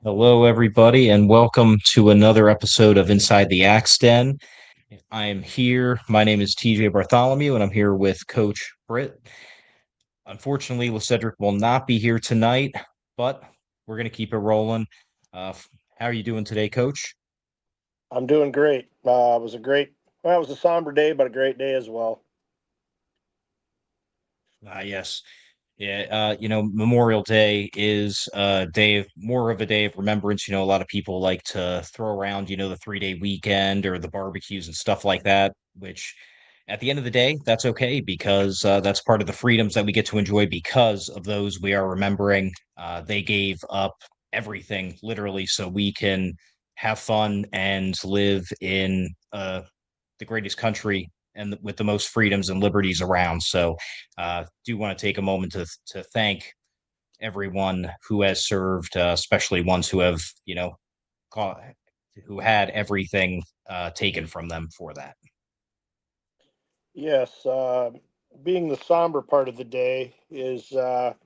Hello, everybody, and welcome to another episode of Inside the Axe Den. I am here. My name is TJ Bartholomew, and I'm here with Coach Britt. Unfortunately, Cedric will not be here tonight, but we're going to keep it rolling. How are you doing today, Coach? I'm doing great. It was a somber day, but a great day as well. Yes. Yeah, Memorial Day is a day of more of a day of remembrance. A lot of people like to throw around, the 3-day weekend or the barbecues and stuff like that, which at the end of the day, that's okay because that's part of the freedoms that we get to enjoy because of those we are remembering. They gave up everything literally so we can have fun and live in the greatest country and with the most freedoms and liberties around. So, do want to take a moment to thank everyone who has served, especially ones who have, caught, who had everything taken from them for that. Yes, being the somber part of the day is, at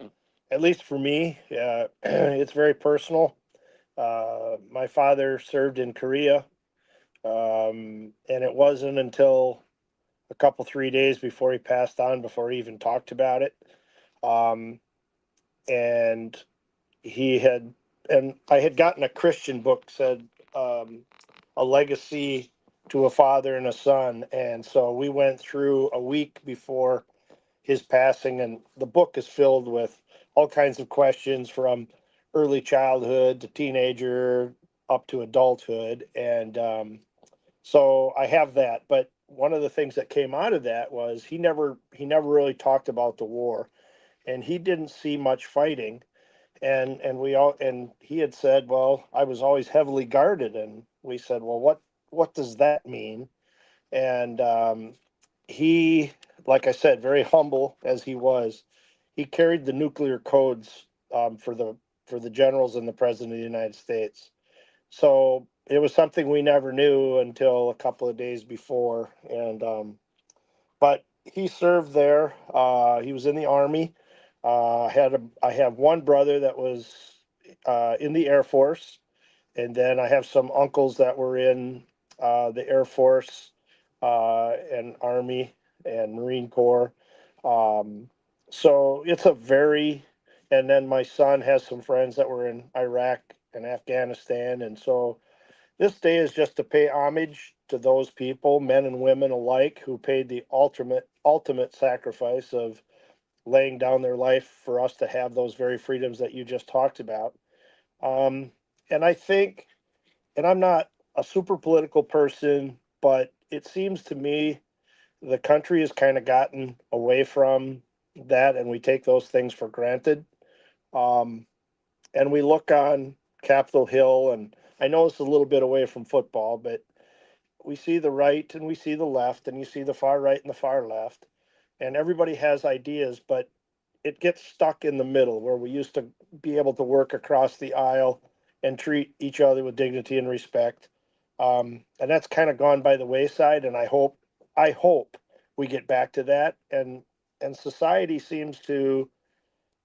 least for me, it's very personal. My father served in Korea, and it wasn't until a couple, 3 days before he passed on before he even talked about it. Um, and he had, and I had gotten a Christian book said, um, a legacy to a father and a son. And so we went through a week before his passing, and the book is filled with all kinds of questions from early childhood to teenager up to adulthood. And so I have that. But one of the things that came out of that was he never really talked about the war, and he didn't see much fighting. And he had said, well, I was always heavily guarded. And we said, well, what does that mean? And he, like I said, very humble as he was, he carried the nuclear codes, for the generals and the president of the United States. So it was something we never knew until a couple of days before. And but he served there. He was in the army. I have one brother that was in the Air Force, and then I have some uncles that were in the Air Force, and Army and Marine Corps. Um, so it's a very, and then my son has some friends that were in Iraq and Afghanistan, and so this day is just to pay homage to those people, men and women alike, who paid the ultimate sacrifice of laying down their life for us to have those very freedoms that you just talked about. Um, and I think, and I'm not a super political person, but it seems to me the country has kind of gotten away from that, and we take those things for granted. Um, and we look on Capitol Hill, and I know it's a little bit away from football, but we see the right and we see the left, and you see the far right and the far left, and everybody has ideas, but it gets stuck in the middle where we used to be able to work across the aisle and treat each other with dignity and respect. And that's kind of gone by the wayside. And I hope we get back to that. And society seems to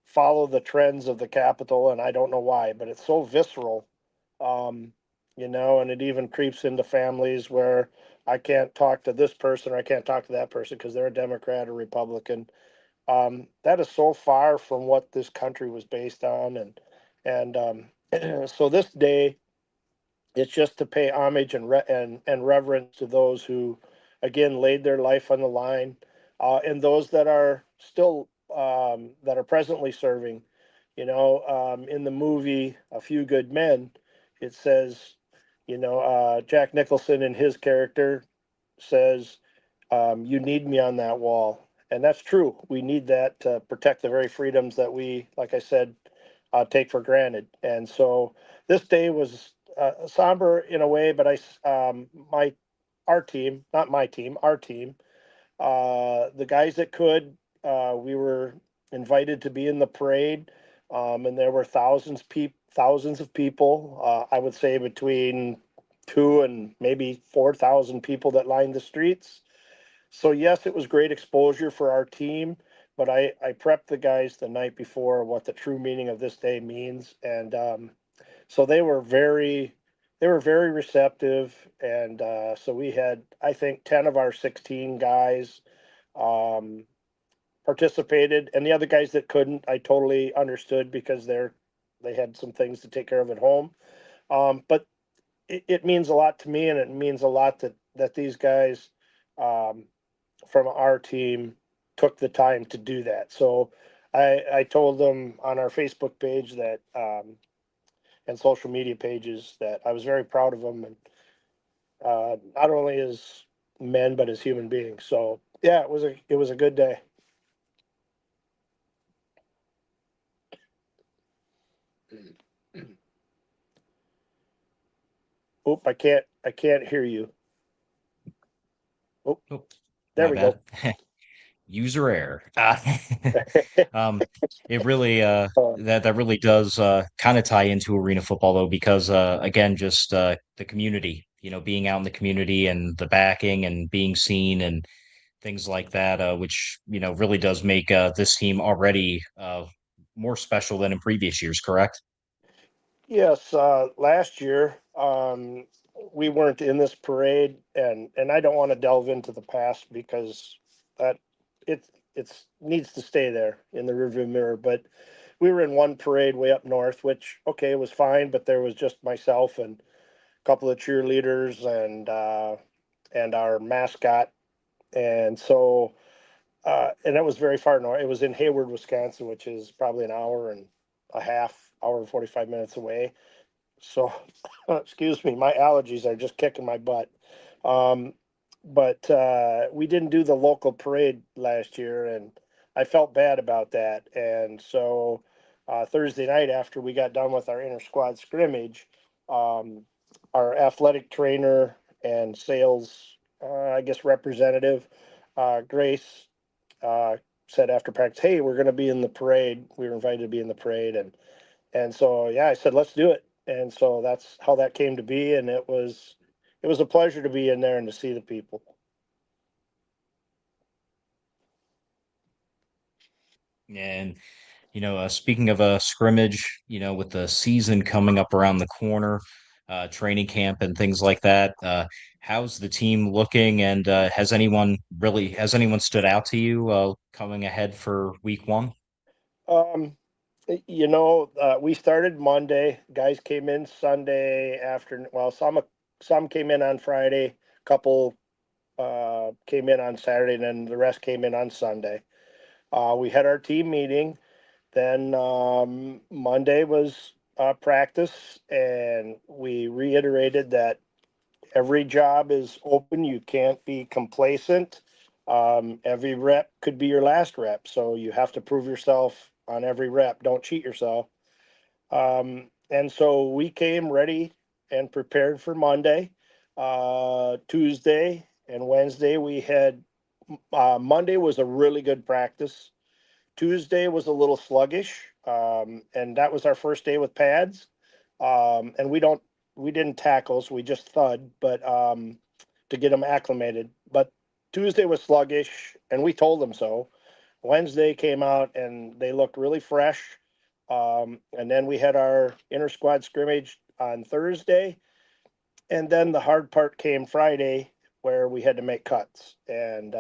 follow the trends of the Capitol, and I don't know why, but it's so visceral, um, and it even creeps into families where I can't talk to this person or I can't talk to that person because they're a Democrat or Republican. That is so far from what this country was based on, and so this day it's just to pay homage and reverence to those who, again, laid their life on the line, and those that are still, that are presently serving. In the movie A Few Good Men, it says, Jack Nicholson and his character says, "You need me on that wall," and that's true. We need that to protect the very freedoms that we, like I said, take for granted. And so this day was somber in a way, but my our team, not my team, our team, the guys that could, we were invited to be in the parade, and there were thousands of people. I would say between 2 and maybe 4,000 people that lined the streets. So yes, it was great exposure for our team, but I prepped the guys the night before what the true meaning of this day means, and So they were very receptive, and so we had, I think, 10 of our 16 guys um, participated, and the other guys that couldn't, I totally understood because they had some things to take care of at home. But it means a lot to me, and it means a lot that these guys um, from our team took the time to do that. So I told them on our Facebook page that and social media pages that I was very proud of them, and not only as men but as human beings. So yeah, it was a good day. Oop, I can't hear you. Oh, Oh, there my we go. bad. User error. Um, it really that really does kind of tie into arena football though, because again, just the community, being out in the community and the backing and being seen and things like that, which really does make this team already more special than in previous years, correct? Yes, last year we weren't in this parade, and I don't want to delve into the past because that it it's needs to stay there in the rearview mirror. But we were in one parade way up north, which okay was fine, but there was just myself and a couple of cheerleaders and our mascot, and so and it was very far north. It was in Hayward, Wisconsin, which is probably an hour and a half, hour and 45 minutes away. So, excuse me, my allergies are just kicking my butt. Um, but we didn't do the local parade last year, and I felt bad about that. And so Thursday night, after we got done with our inter squad scrimmage, um, our athletic trainer and sales, I guess, representative, Grace, uh, said after practice, "Hey, we're going to be in the parade. We were invited to be in the parade," and so yeah, I said, "Let's do it." And so that's how that came to be, and it was a pleasure to be in there and to see the people. And speaking of a scrimmage, with the season coming up around the corner, training camp and things like that, how's the team looking? And has anyone stood out to you coming ahead for week one? Um, we started Monday. Guys came in Sunday afternoon. Well, some came in on Friday. A couple came in on Saturday, and then the rest came in on Sunday. We had our team meeting. Then Monday was practice, and we reiterated that every job is open. You can't be complacent. Every rep could be your last rep, so you have to prove yourself on every rep. Don't cheat yourself. And so we came ready and prepared for Monday. Tuesday and Wednesday we had. Monday was a really good practice. Tuesday was a little sluggish, and that was our first day with pads. And we didn't tackle, so we just thud, but to get them acclimated. But Tuesday was sluggish, and we told them so. Wednesday came out and they looked really fresh. And then we had our inter squad scrimmage on Thursday, and then the hard part came Friday, where we had to make cuts, and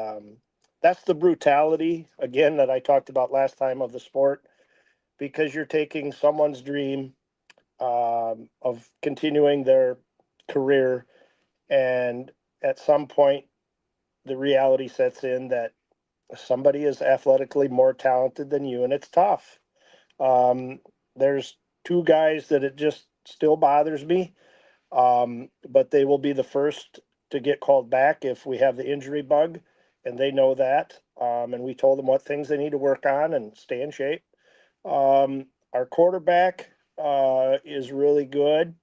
that's the brutality again that I talked about last time of the sport, because you're taking someone's dream of continuing their career, and at some point the reality sets in that somebody is athletically more talented than you, and it's tough. Um, there's two guys that it just still bothers me, but they will be the first to get called back if we have the injury bug, and they know that. And we told them what things they need to work on and stay in shape. Our quarterback is really good.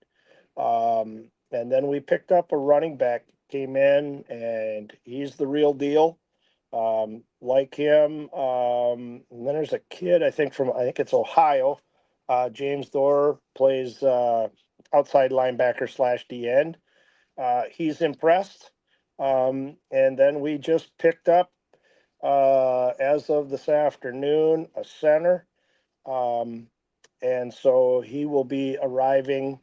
And then we picked up a running back, came in, and he's the real deal. Like him. And then there's a kid, I think it's Ohio. James Dorr plays outside linebacker slash D end. He's impressed. And then we just picked up, as of this afternoon, a center. Um, and so he will be arriving,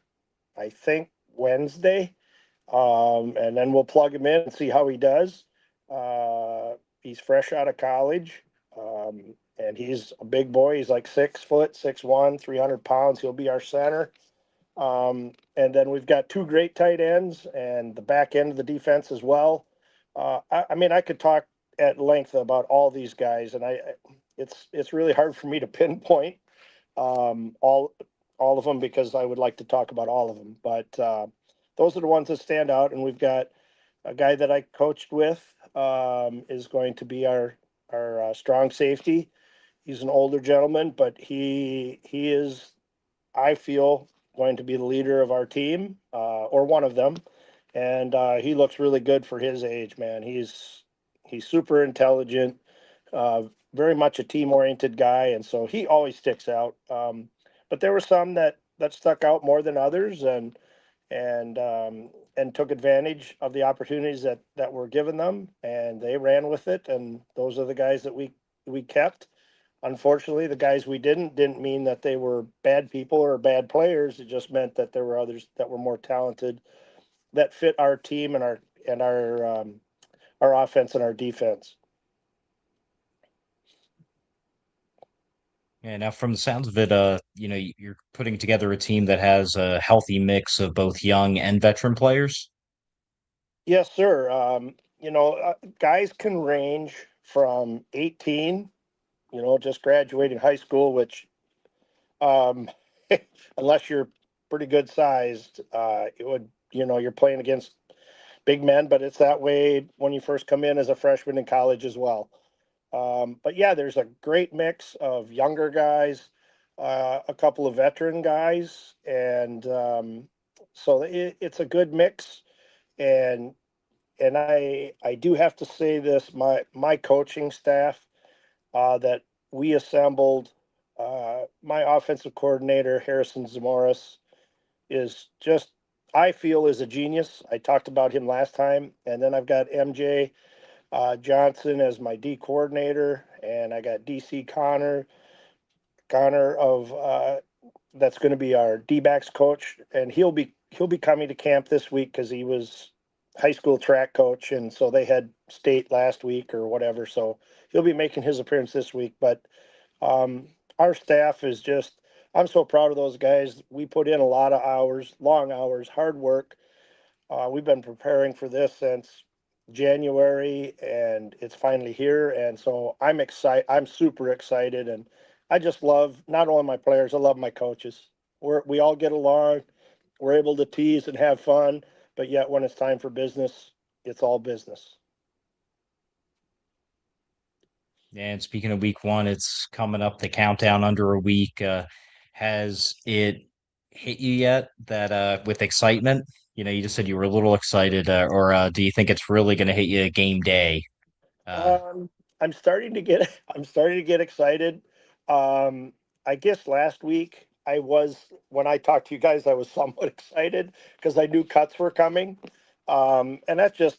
I think, Wednesday. And then we'll plug him in and see how he does. He's fresh out of college, and he's a big boy. He's like 6 foot, 6'1", 300 pounds. He'll be our center. And then we've got two great tight ends and the back end of the defense as well. I mean, I could talk at length about all these guys, and it's really hard for me to pinpoint um, all all of them because I would like to talk about all of them. But those are the ones that stand out. And we've got a guy that I coached with is going to be our strong safety. He's an older gentleman, but he is, I feel, going to be the leader of our team, or one of them. And he looks really good for his age, man. He's super intelligent, uh, very much a team oriented guy, and so he always sticks out. But there were some that stuck out more than others, and took advantage of the opportunities that were given them, and they ran with it. And those are the guys that we kept. Unfortunately, the guys we didn't mean that they were bad people or bad players. It just meant that there were others that were more talented that fit our team and our offense and our defense. Yeah, now from the sounds of it, you're putting together a team that has a healthy mix of both young and veteran players. Yes, sir. Guys can range from 18, just graduating high school, which, um, unless you're pretty good sized, it would, you're playing against big men, but it's that way when you first come in as a freshman in college as well. But yeah, there's a great mix of younger guys, a couple of veteran guys, and so it's a good mix. And I do have to say this: my coaching staff that we assembled, my offensive coordinator Harrison Zamoris is just, I feel, is a genius. I talked about him last time, and then I've got MJ Johnson as my D coordinator, and I got DC Connor of that's going to be our D backs coach, and he'll be coming to camp this week because he was high school track coach, and so they had state last week or whatever. So he'll be making his appearance this week. But um, our staff is just, I'm so proud of those guys. We put in a lot of hours, long hours, hard work. We've been preparing for this since January, and it's finally here. And so I'm excited. I'm super excited, and I just love not only my players, I love my coaches. We all get along. We're able to tease and have fun, but yet when it's time for business, it's all business. And speaking of week one, it's coming up the countdown under a week. Has it hit you yet that with excitement? You just said you were a little excited, or do you think it's really going to hit you game day? Uh, Um, I'm starting to get I'm starting to get excited. Um, I guess last week I was, when I talked to you guys, I was somewhat excited because I knew cuts were coming. And that's just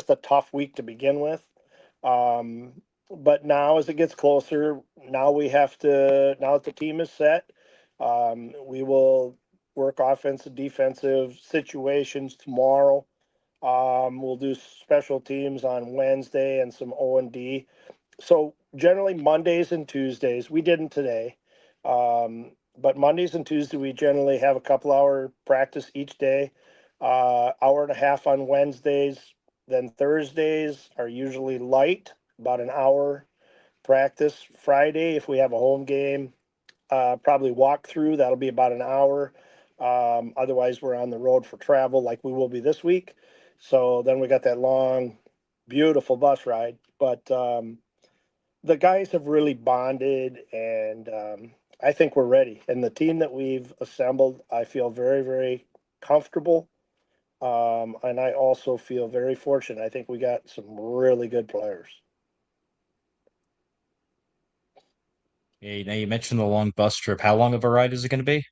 a tough week to begin with. Um, but now as it gets closer, now that the team is set, we will work offensive, defensive situations tomorrow. We'll do special teams on Wednesday and some O&D. So generally Mondays and Tuesdays, we didn't today. But Mondays and Tuesdays, we generally have a couple hour practice each day, hour and a half on Wednesdays. Then Thursdays are usually light, about an hour practice. Friday, if we have a home game, probably walk through. That'll be about an hour. Otherwise, we're on the road for travel like we will be this week. So then we got that long, beautiful bus ride. But the guys have really bonded, and I think we're ready. And the team that we've assembled, I feel very, very comfortable. And I also feel very fortunate. I think we got some really good players. yeah, now you mentioned the long bus trip. How long of a ride is it going to be?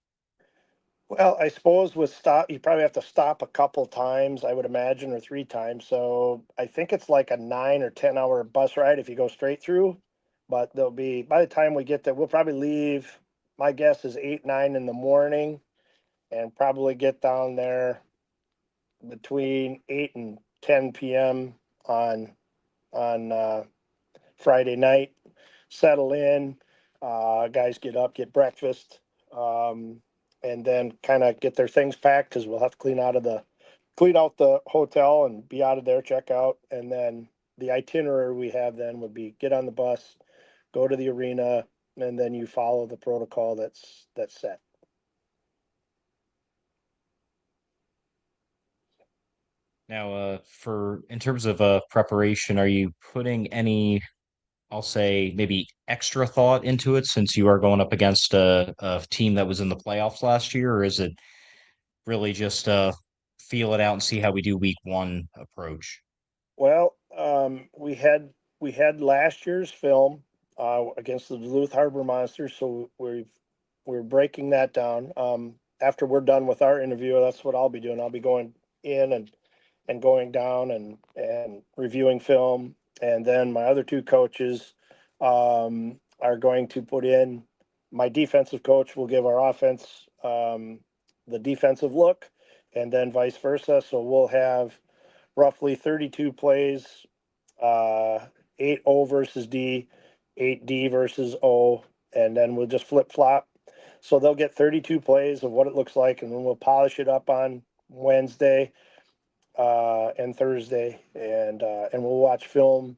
Well, I suppose with stop, you probably have to stop a couple times, I would imagine, or three times. So I think it's like a 9 or 10 hour bus ride if you go straight through. But there'll be, by the time we get there, we'll probably leave. my guess is 8, 9 in the morning, and probably get down there between 8 and 10 p.m. on Friday night. Settle in, guys get up, get breakfast, um, and then kind of get their things packed because we'll have to clean out the hotel and be out of there, check out, and then the itinerary we have then would be get on the bus, go to the arena, and then you follow the protocol that's set. Now, for in terms of preparation, are you putting any, I'll say, maybe extra thought into it since you are going up against a team that was in the playoffs last year, or is it really just feel it out and see how we do week one approach? Well, we had last year's film against the Duluth Harbor Monsters, so we're breaking that down. After we're done with our interview, that's what I'll be doing. I'll be going in and going down and reviewing film, and then my other two coaches are going to put in. My defensive coach will give our offense the defensive look, and then vice versa. So we'll have roughly 32 plays, uh, 8 O versus D, 8 D versus O, and then we'll just flip flop. So they'll get 32 plays of what it looks like, and then we'll polish it up on Wednesday and Thursday, and we'll watch film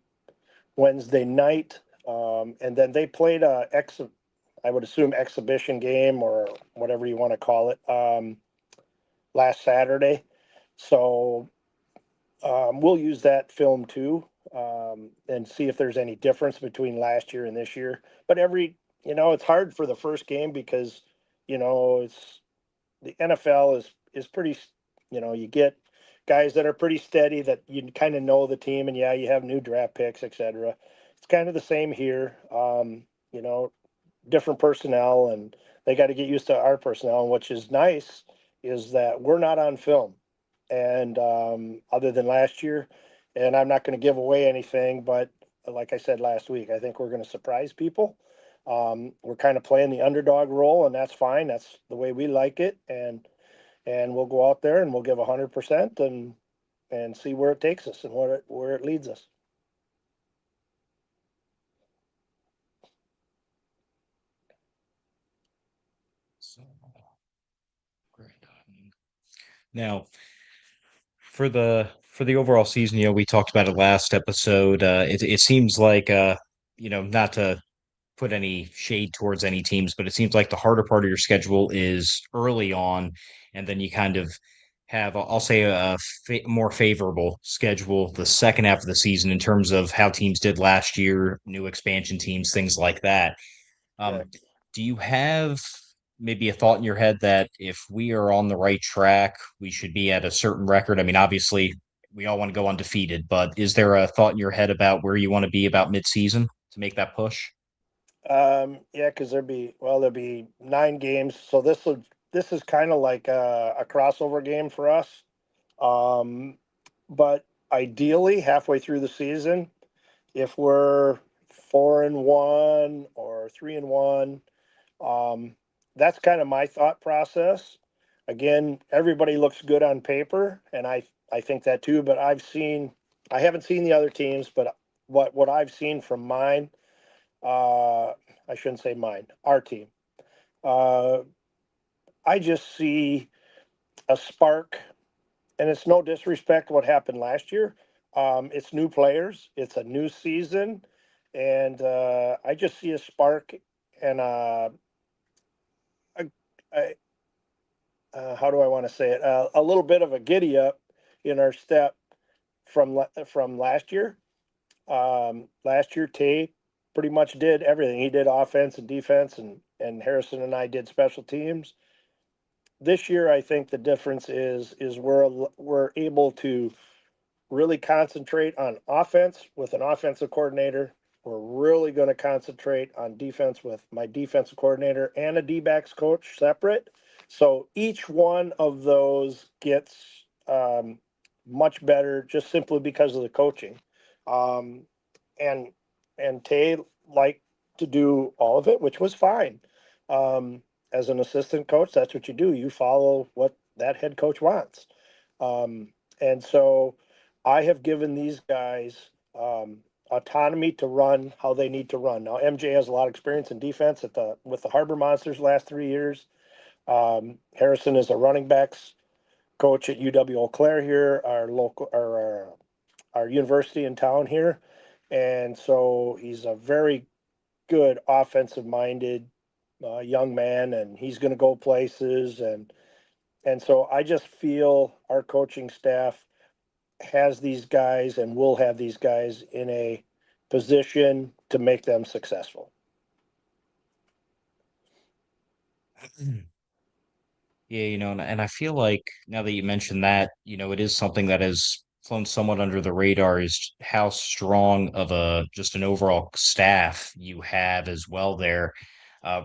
Wednesday night. And then they played I would assume exhibition game or whatever you want to call it, last Saturday. So we'll use that film too, and see if there's any difference between last year and this year. But it's hard for the first game because, it's the NFL is pretty, you get guys that are pretty steady that you kind of know the team, and yeah, you have new draft picks, etc. It's kind of the same here. You know, different personnel, and they got to get used to our personnel. Which is nice is that we're not on film, and other than last year, and I'm not going to give away anything, but like I said last week, I think we're going to surprise people. We're kind of playing the underdog role, and that's fine. That's the way we like it, and we'll go out there and we'll give 100% and see where it takes us and where it leads us. So, great. Now, for the overall season, we talked about it last episode. It seems like not to put any shade towards any teams, but it seems like the harder part of your schedule is early on, and then you kind of have, I'll say, more favorable schedule the second half of the season in terms of how teams did last year, new expansion teams, things like that. Yeah. Do you have maybe a thought in your head that if we are on the right track, we should be at a certain record? I mean, obviously, we all want to go undefeated, but is there a thought in your head about where you want to be about midseason to make that push? Yeah, because there'll be 9 games, so this is kind of like a crossover game for us. Um, but ideally, halfway through the season, if we're 4-1 or 3-1, um, that's kind of my thought process. Again, everybody looks good on paper, and I think that too. But I haven't seen the other teams, but what I've seen from mine, uh, I shouldn't say mine, our team. Uh, I just see a spark, and it's no disrespect to what happened last year. It's new players, it's a new season, and I just see a spark and a, a how do I want to say it? A little bit of a giddy up in our step from last year. Last year, Tay pretty much did everything. He did offense and defense, and Harrison and I did special teams. This year, I think the difference is we're able to really concentrate on offense with an offensive coordinator. We're really going to concentrate on defense with my defensive coordinator and a D-backs coach separate. So each one of those gets much better just simply because of the coaching. Um, and and Tay liked to do all of it, which was fine. um, as an assistant coach, that's what you do. You follow what that head coach wants. Um, and so I have given these guys autonomy to run how they need to run. Now MJ has a lot of experience in defense at the with the Harbor Monsters last 3 years. Harrison is a running backs coach at UW Eau Claire here, our local our university in town here, and so he's a very good offensive minded young man, and he's going to go places, and so I just feel our coaching staff has these guys and will have these guys in a position to make them successful. Yeah, and I feel like now that you mentioned that, it is something that has flown somewhat under the radar is how strong of a just an overall staff you have as well there.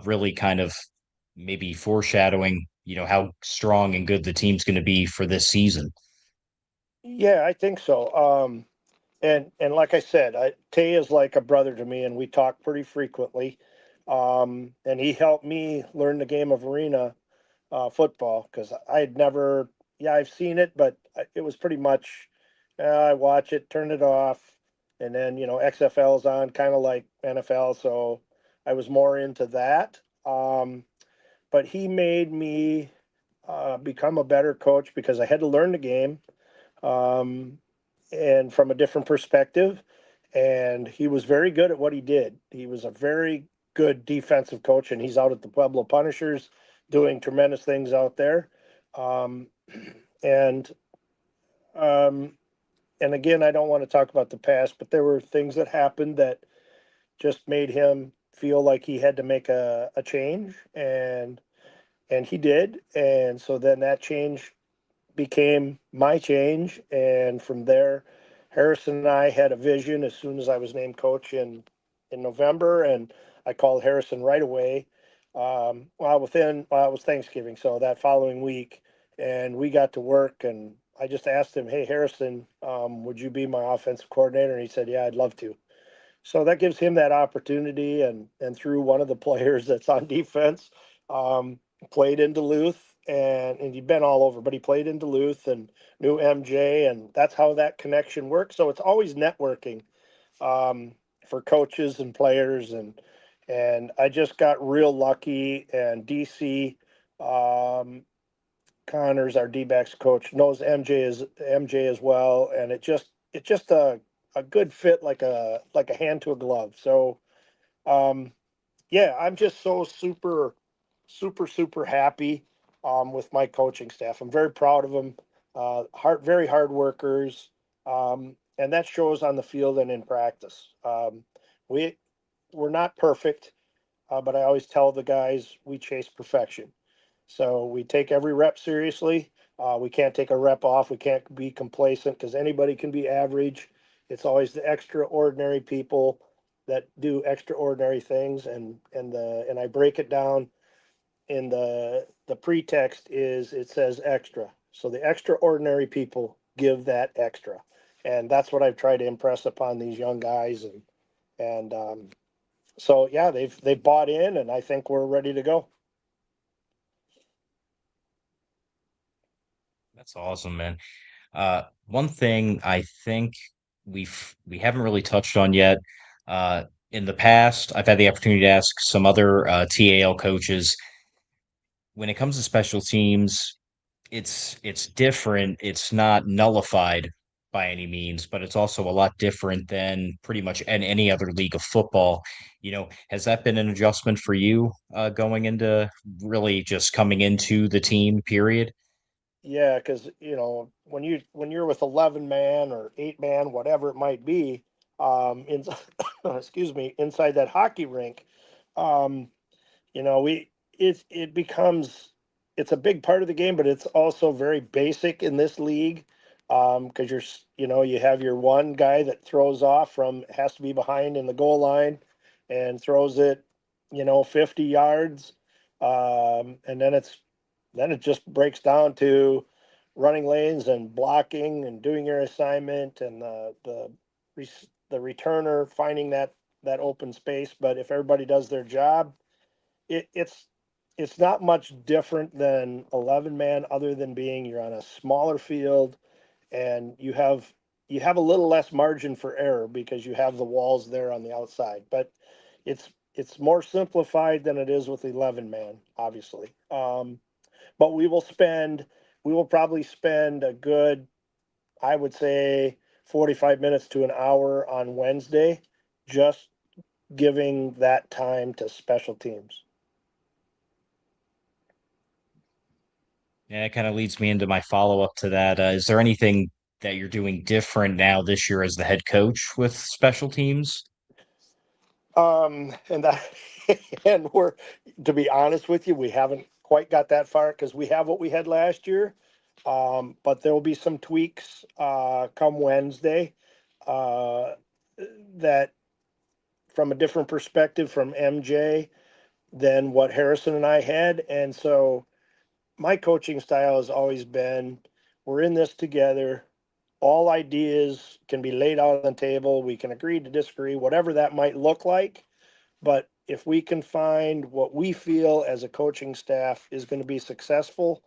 Really kind of maybe foreshadowing, how strong and good the team's going to be for this season. Yeah, I think so. And like I said, Tay is like a brother to me, and we talk pretty frequently. And he helped me learn the game of arena football because I had never, yeah, I've seen it, but it was pretty much I watch it, turn it off, and then XFL is on, kind of like NFL, so I was more into that. But he made me become a better coach because I had to learn the game, um, and from a different perspective. And he was very good at what he did. He was a very good defensive coach, and he's out at the Pueblo Punishers doing tremendous things out there. Um, and um, and again, I don't want to talk about the past, but there were things that happened that just made him feel like he had to make a change, and he did. And so then that change became my change. And from there, Harrison and I had a vision as soon as I was named coach in November, and I called Harrison right away. Well, it was Thanksgiving, so that following week, and we got to work. And I just asked him, "Hey, Harrison, would you be my offensive coordinator?" And he said, "Yeah, I'd love to." So that gives him that opportunity, and through one of the players that's on defense, um, played in Duluth, and he'd been all over, but he played in Duluth and knew MJ, and that's how that connection works. So it's always networking for coaches and players, and I just got real lucky. And DC Connors, our D-backs coach, knows MJ as well, and it's just a good fit, like a hand to a glove. So um, yeah, I'm just so super happy with my coaching staff. I'm very proud of them. Very hard workers, and that shows on the field and in practice. We we're not perfect, but I always tell the guys we chase perfection. So we take every rep seriously. We can't take a rep off. We can't be complacent because anybody can be average. It's always the extraordinary people that do extraordinary things, and I break it down in the pretext is it says extra. So the extraordinary people give that extra, and that's what I've tried to impress upon these young guys, and so yeah, they've bought in, and I think we're ready to go. That's awesome, man. One thing I think we haven't really touched on yet. Uh, in the past, I've had the opportunity to ask some other TAL coaches when it comes to special teams, it's different. It's not nullified by any means, but it's also a lot different than pretty much in any other league of football. Has that been an adjustment for you going into really just coming into the team, period? Yeah, because when you're with 11 man or 8 man, whatever it might be, in excuse me, inside that hockey rink, um, we it becomes it's a big part of the game, but it's also very basic in this league, because you have your one guy that throws off from has to be behind in the goal line and throws it 50 yards, and then it just breaks down to running lanes and blocking and doing your assignment, and the returner finding that open space. But if everybody does their job, it's it's not much different than 11 man, other than being you're on a smaller field, and you have a little less margin for error because you have the walls there on the outside. But it's more simplified than it is with 11 man, obviously. But we will probably spend a good, I would say, 45 minutes to an hour on Wednesday, just giving that time to special teams. Yeah, it kind of leads me into my follow-up to that. Is there anything that you're doing different now this year as the head coach with special teams? And that, and we're, to be honest with you, we haven't quite got that far because we have what we had last year. But there will be some tweaks come Wednesday, uh, that from a different perspective from MJ than what Harrison and I had. And so my coaching style has always been, we're in this together. All ideas can be laid out on the table. We can agree to disagree, whatever that might look like. But if we can find what we feel as a coaching staff is going to be successful,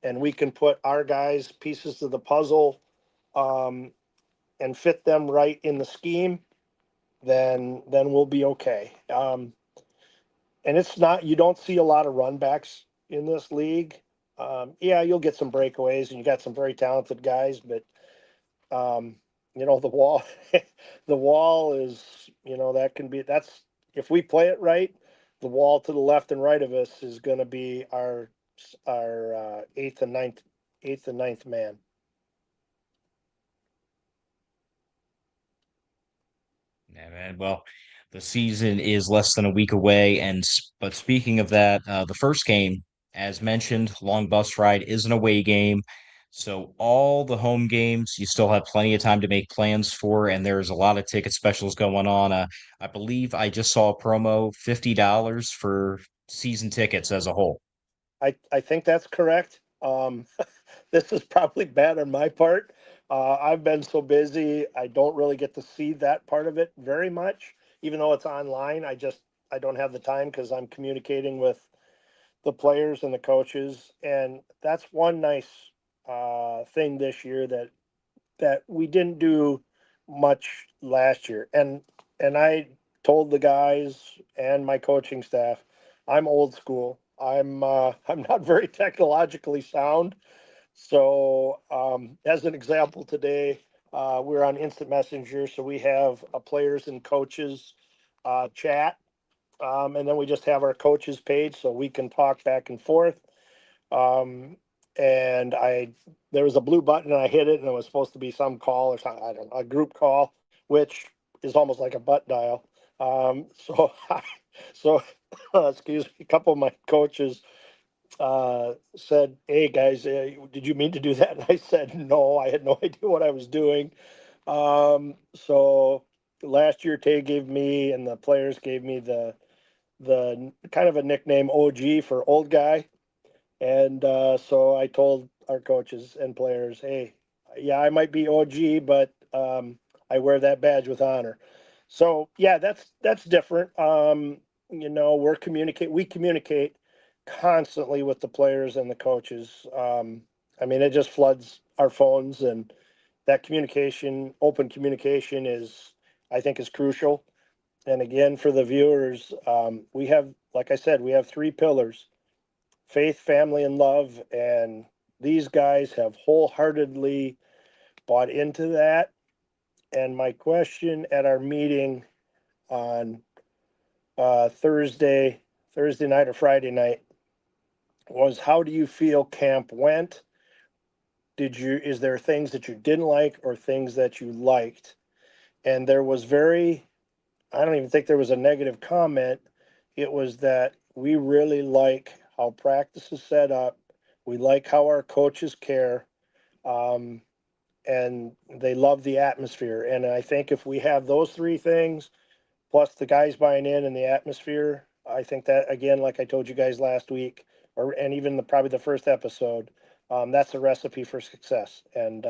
and we can put our guys pieces of the puzzle, um, and fit them right in the scheme, then we'll be okay. And it's not, you don't see a lot of runbacks in this league. Yeah, you'll get some breakaways, and you got some very talented guys, but um, the wall, the wall is, that can be, that's, if we play it right, the wall to the left and right of us is going to be our eighth and ninth man. Yeah, man. Well, the season is less than a week away, and but speaking of that, the first game, as mentioned, long bus ride is an away game. So all the home games, you still have plenty of time to make plans for, and there's a lot of ticket specials going on. I believe I just saw a promo, $50 for season tickets as a whole. I think that's correct. This is probably bad on my part. I've been so busy, I don't really get to see that part of it very much. Even though it's online, I don't have the time because I'm communicating with the players and the coaches, and that's one nice thing this year that we didn't do much last year. And I told the guys and my coaching staff, I'm old school. I'm not very technologically sound. So as an example, today we're on instant messenger, so we have a players and coaches chat, and then we just have our coaches page so we can talk back and forth. um, and there was a blue button and I hit it, and it was supposed to be some call or something, I don't know, a group call, which is almost like a butt dial. So so excuse me, a couple of my coaches said, "Hey guys, did you mean to do that?" And I said, "No, I had no idea what I was doing." So last year, Tay gave me and the players gave me the kind of a nickname, OG, for old guy. And so I told our coaches and players, "Hey, yeah, I might be OG, but I wear that badge with honor." So yeah, that's different. We communicate constantly with the players and the coaches. I mean, it just floods our phones, and that communication, open communication, I think, is crucial. And again, for the viewers, we have, like I said, we have three pillars: faith, family, and love. And these guys have wholeheartedly bought into that. And my question at our meeting on Thursday night or Friday night was, how do you feel camp went? Is there things that you didn't like or things that you liked? And there was I don't even think there was a negative comment. It was that we really like how practice is set up. We like how our coaches care. Um, and they love the atmosphere. And I think if we have those three things, plus the guys buying in and the atmosphere, I think that, again, like I told you guys last week, and even probably the first episode, that's a recipe for success. And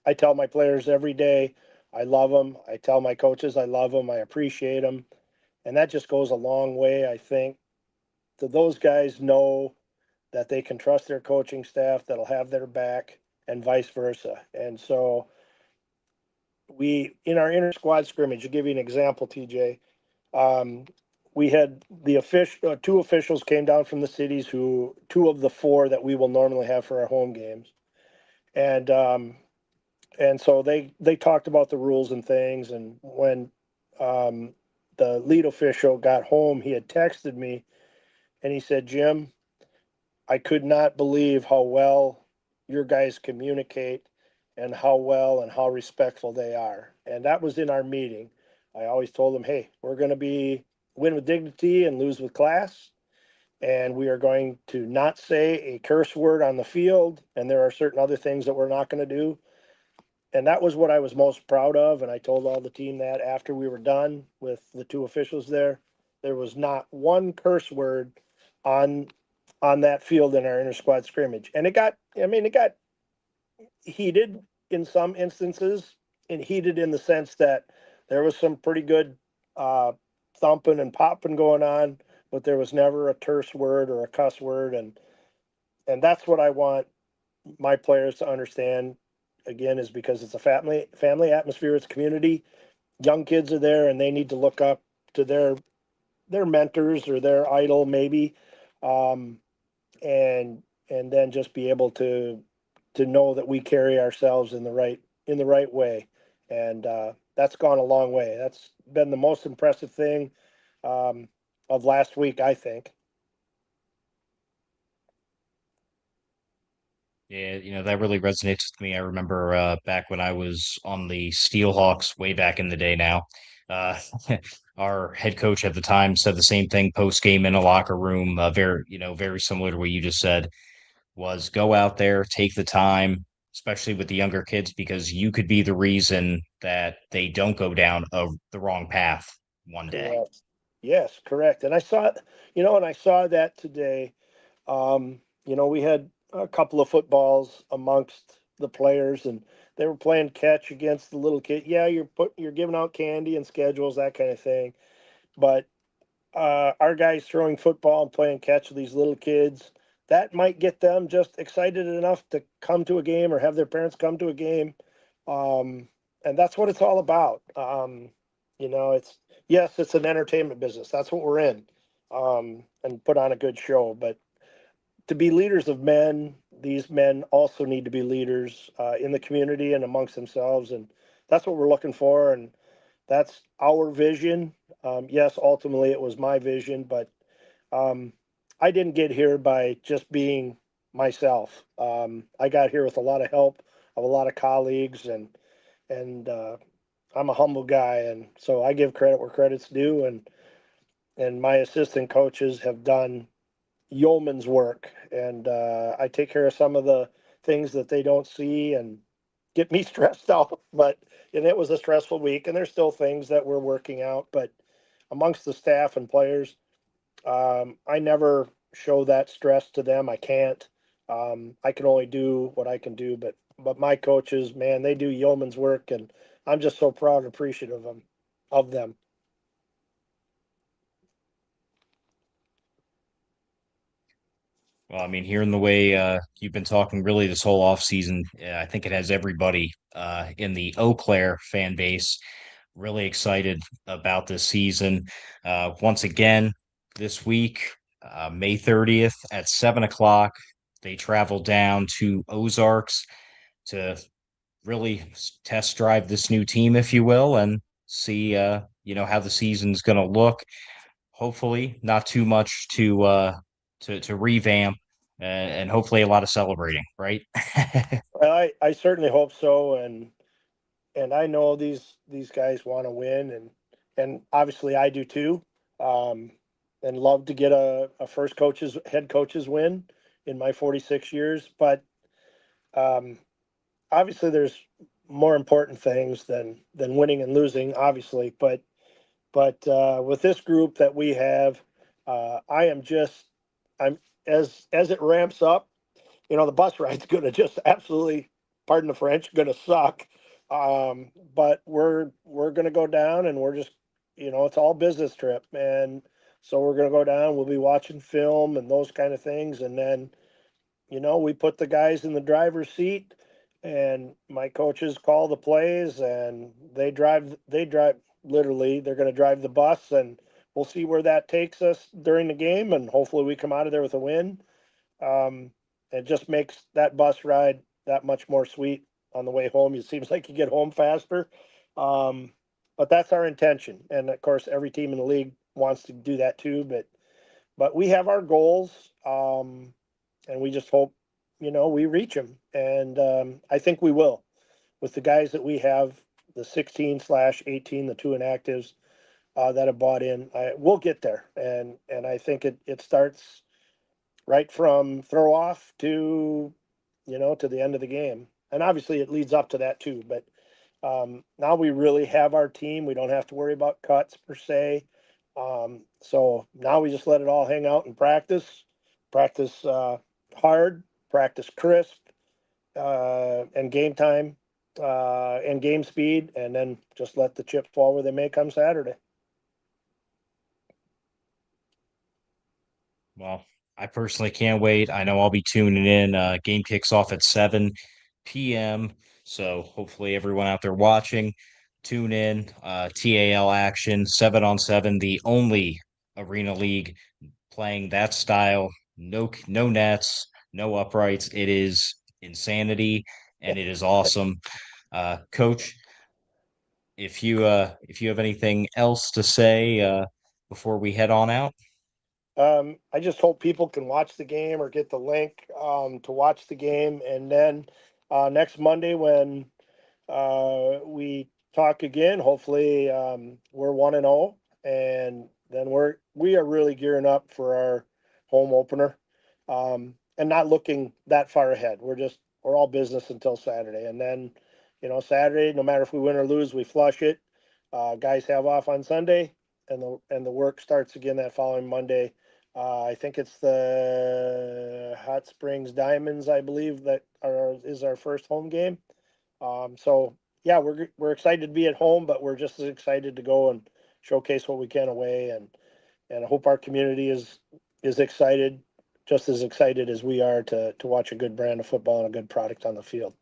I tell my players every day, I love them. I tell my coaches I love them. I appreciate them, and that just goes a long way, I think, those guys know that they can trust their coaching staff that'll have their back, and vice versa. And so we, in our inter squad scrimmage, to give you an example, TJ, um, we had the official two officials came down from the cities, who two of the four that we will normally have for our home games, and so they talked about the rules and things. And when um, the lead official got home, he had texted me and he said, Jim, I could not believe how well your guys communicate, and how well and how respectful they are. And that was in our meeting. I always told them, hey, we're going to be win with dignity and lose with class. And we are going to not say a curse word on the field. And there are certain other things that we're not going to do. And that was what I was most proud of. And I told all the team that after we were done with the two officials there was not one curse word on that field in our inter squad scrimmage. And it got heated in some instances, and heated in the sense that there was some pretty good uh, thumping and popping going on, but there was never a terse word or a cuss word. And that's what I want my players to understand, again, is because it's a family atmosphere, it's community. Young kids are there, and they need to look up to their mentors or their idol, maybe, um, and then just be able to know that we carry ourselves in the right way. And that's gone a long way. That's been the most impressive thing um, of last week, I think. Yeah, that really resonates with me. I remember back when I was on the Steelhawks way back in the day now. Uh, our head coach at the time said the same thing post game in a locker room, very similar to what you just said, was go out there, take the time, especially with the younger kids, because you could be the reason that they don't go down the wrong path one day. Correct. Yes, correct. And I saw, and I saw that today. We had a couple of footballs amongst the players, and they were playing catch against the little kid. Yeah, you're giving out candy and schedules, that kind of thing. But our guys throwing football and playing catch with these little kids, that might get them just excited enough to come to a game or have their parents come to a game. Um, and that's what it's all about. It's, yes, it's an entertainment business. That's what we're in, and put on a good show. But to be leaders of men, these men also need to be leaders in the community and amongst themselves. And that's what we're looking for. And that's our vision. Yes, ultimately it was my vision, but um, I didn't get here by just being myself. I got here with a lot of help of a lot of colleagues, and I'm a humble guy, and so I give credit where credit's due. And my assistant coaches have done yeoman's work, and I take care of some of the things that they don't see and get me stressed out. But and it was a stressful week, and there's still things that we're working out. But amongst the staff and players, I never show that stress to them. I can't. I can only do what I can do. But my coaches, man, they do yeoman's work, and I'm just so proud and appreciative of them. Well, I mean, hearing the way you've been talking really this whole off season, I think it has everybody in the Eau Claire fan base really excited about this season. Once again, this week, May 30th at 7 o'clock, they travel down to Ozarks to really test drive this new team, if you will, and see, how the season's going to look. Hopefully, not too much to revamp, and hopefully a lot of celebrating, right? Well, I certainly hope so, and I know these guys want to win, and obviously I do too, um, and love to get a first coaches head coaches win in my 46 years. But um, obviously there's more important things than winning and losing, obviously. But with this group that we have, I am just I'm as it ramps up, the bus ride's going to just absolutely, pardon the French, going to suck. But we're going to go down, and we're just, it's all business trip. And So we're going to go down. We'll be watching film and those kind of things. And then, we put the guys in the driver's seat and my coaches call the plays and they drive literally, they're going to drive the bus and we'll see where that takes us during the game. And hopefully we come out of there with a win. Um, it just makes that bus ride that much more sweet on the way home. It seems like you get home faster. Um, but that's our intention. And of course, every team in the league wants to do that too. But we have our goals, and we just hope, we reach them. And I think we will with the guys that we have, the 16/18, the two inactives that have bought in. We'll get there. And I think it starts right from throw off to to the end of the game, and obviously it leads up to that too. But now we really have our team. We don't have to worry about cuts per se. So now we just let it all hang out and practice hard, practice crisp, and game time, and game speed, and then just let the chips fall where they may come Saturday. Well, I personally can't wait. I know I'll be tuning in. Game kicks off at 7 p.m. So hopefully everyone out there watching, tune in. TAL action, 7-on-7, the only arena league playing that style. No nets, no uprights. It is insanity and it is awesome. Coach, if you have anything else to say before we head on out. I just hope people can watch the game or get the link to watch the game. And then next Monday, when we talk again, hopefully we're 1-0, and then we are really gearing up for our home opener, and not looking that far ahead. We're all business until Saturday, and then Saturday, no matter if we win or lose, we flush it. Guys have off on Sunday, and the work starts again that following Monday. I think it's the Hot Springs Diamonds, I believe, is our first home game. So yeah, we're excited to be at home, but we're just as excited to go and showcase what we can away, and I hope our community is excited, just as excited as we are to watch a good brand of football and a good product on the field.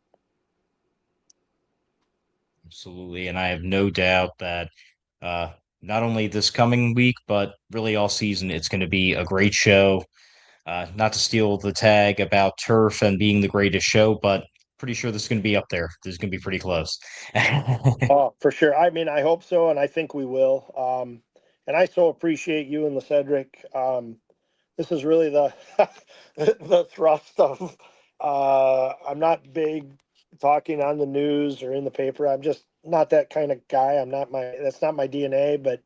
Absolutely. And I have no doubt that uh, not only this coming week, but really all season, it's going to be a great show. Not to steal the tag about turf and being the greatest show, but pretty sure this is going to be up there. This is going to be pretty close. Oh, for sure. I mean, I hope so, and I think we will. And I so appreciate you and the Cedric. This is really the the thrust of. I'm not big talking on the news or in the paper. I'm just not that kind of guy. That's not my DNA. But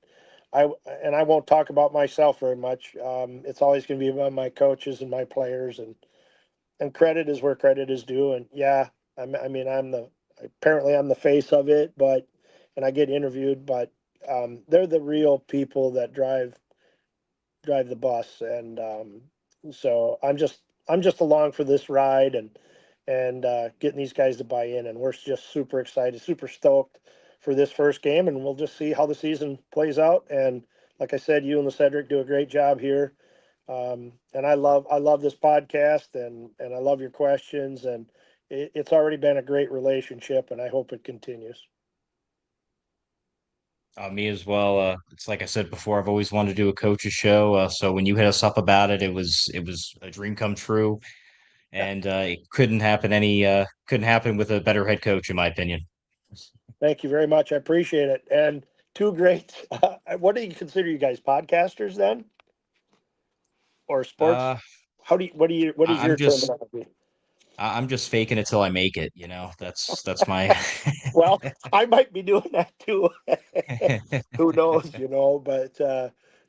I won't talk about myself very much. It's always going to be about my coaches and my players, and credit is where credit is due. And yeah, I mean, apparently I'm the face of it, and I get interviewed, but they're the real people that drive the bus. And so I'm just along for this ride, and getting these guys to buy in, and we're just super excited, super stoked for this first game, and we'll just see how the season plays out. And like I said, you and the Cedric do a great job here. And I love this podcast, and I love your questions, and it's already been a great relationship, and I hope it continues. Me as well. It's like I said before, I've always wanted to do a coach's show. So when you hit us up about it, it was a dream come true, and it couldn't happen with a better head coach, in my opinion. Thank you very much. I appreciate it. And two great. What do you consider you guys, podcasters then, or sports? Uh, What is I- I'm your just terminology? I'm just faking it till I make it. That's my. Well, I might be doing that too. Who knows, but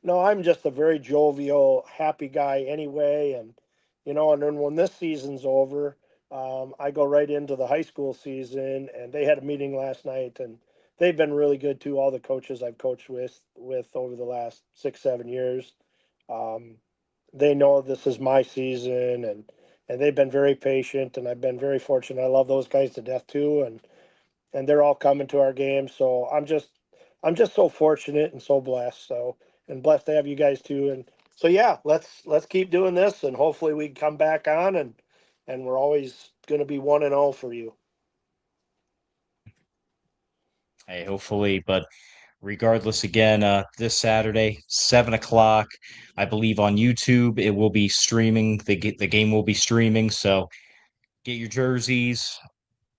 no, I'm just a very jovial, happy guy anyway. And then when this season's over, I go right into the high school season, and they had a meeting last night, and they've been really good too. All the coaches I've coached with over the last 6, 7 years. Um, they know this is my season, and they've been very patient, and I've been very fortunate. I love those guys to death too. And they're all coming to our games. So I'm just so fortunate and so blessed. So and blessed to have you guys too. And so yeah, let's keep doing this, and hopefully we can come back on, and we're always going to be 1-0 for you. Hey, hopefully, but regardless, again, this Saturday, 7 o'clock, I believe on YouTube, it will be streaming. The game will be streaming. So get your jerseys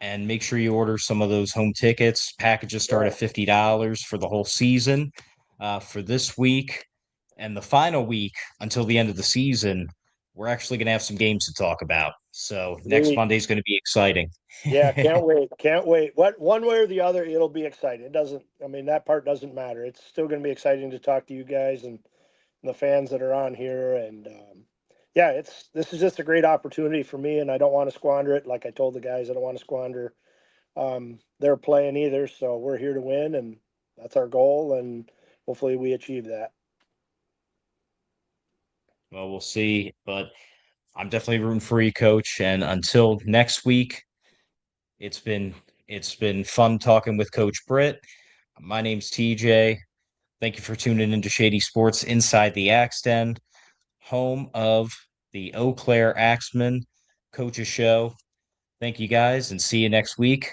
and make sure you order some of those home tickets. Packages start at Yeah, $50 for the whole season. For this week and the final week until the end of the season, we're actually going to have some games to talk about. So next sweet. Monday is going to be exciting. Yeah, can't wait. Can't wait. What one way or the other, it'll be exciting. It doesn't. I mean, that part doesn't matter. It's still going to be exciting to talk to you guys and the fans that are on here. And yeah, this is just a great opportunity for me, and I don't want to squander it. Like I told the guys, I don't want to squander their playing either. So we're here to win, and that's our goal. And hopefully, we achieve that. Well, we'll see, but I'm definitely rooting for you, coach. And until next week, it's been it's been fun talking with Coach Britt. My name's TJ. Thank you for tuning into Shady Sports Inside the Axe Den, home of the Eau Claire Axemen Coaches Show. Thank you guys, and see you next week.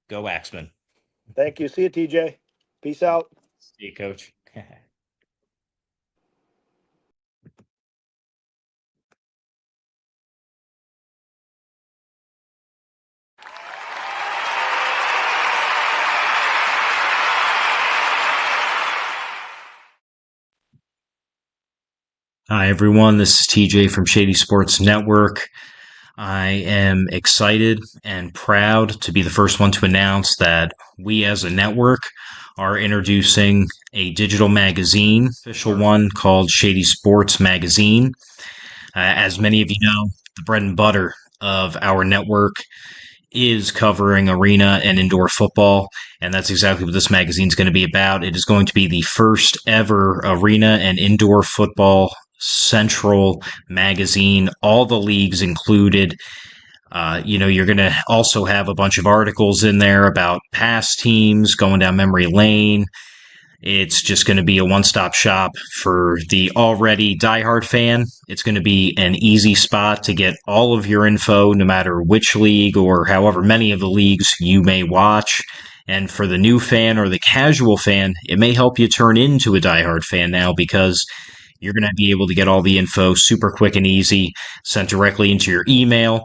Go Axemen. Thank you. See you, TJ. Peace out. See you, Coach. Hi, everyone. This is TJ from Shady Sports Network. I am excited and proud to be the first one to announce that we as a network are introducing a digital magazine, official one called Shady Sports Magazine. As many of you know, the bread and butter of our network is covering arena and indoor football, and that's exactly what this magazine is going to be about. It is going to be the first ever arena and indoor football central magazine, all the leagues included. You're going to also have a bunch of articles in there about past teams going down memory lane. It's just going to be a one stop shop for the already diehard fan. It's going to be an easy spot to get all of your info, no matter which league or however many of the leagues you may watch. And for the new fan or the casual fan, it may help you turn into a diehard fan now because you're going to be able to get all the info super quick and easy sent directly into your email.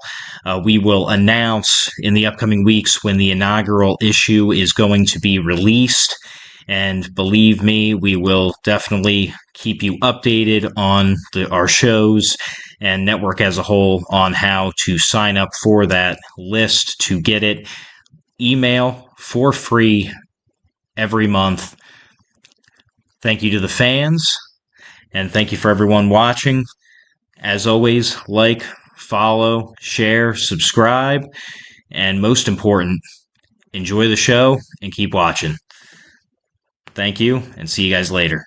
We will announce in the upcoming weeks when the inaugural issue is going to be released. And believe me, we will definitely keep you updated on our shows and network as a whole on how to sign up for that list to get it. Email for free every month. Thank you to the fans, and thank you for everyone watching. As always, like, follow, share, subscribe, and most important, enjoy the show and keep watching. Thank you, and see you guys later.